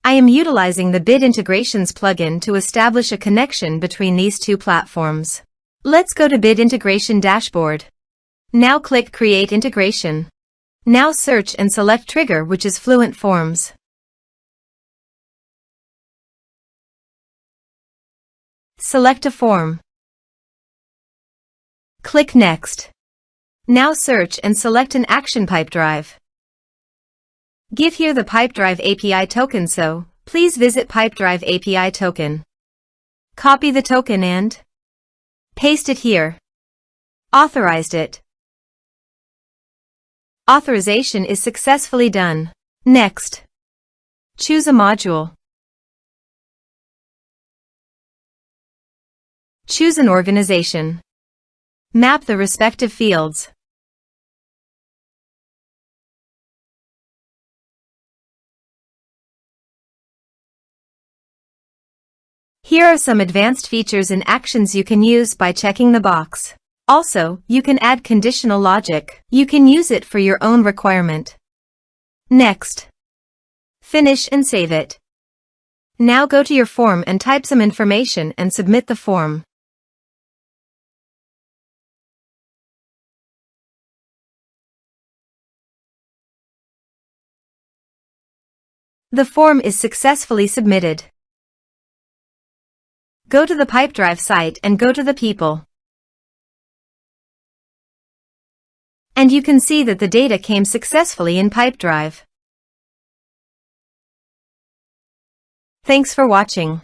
I am utilizing the Bit Integrations plugin to establish a connection between these two platforms. Let's go to Bit Integration Dashboard. Now click Create Integration. Now search and select trigger, which is Fluent Forms. Select a form. Click Next. Now search and select an action Pipedrive. Give here the Pipedrive API token, so please visit Pipedrive API token. Copy the token and paste it here. Authorized it. Authorization is successfully done. Next, choose a module. Choose an organization. Map the respective fields. Here are some advanced features and actions you can use by checking the box. Also, you can add conditional logic. You can use it for your own requirement. Next, finish and save it. Now go to your form and type some information and submit the form. The form is successfully submitted. Go to the Pipedrive site and go to the people. And you can see that the data came successfully in Pipedrive. Thanks for watching.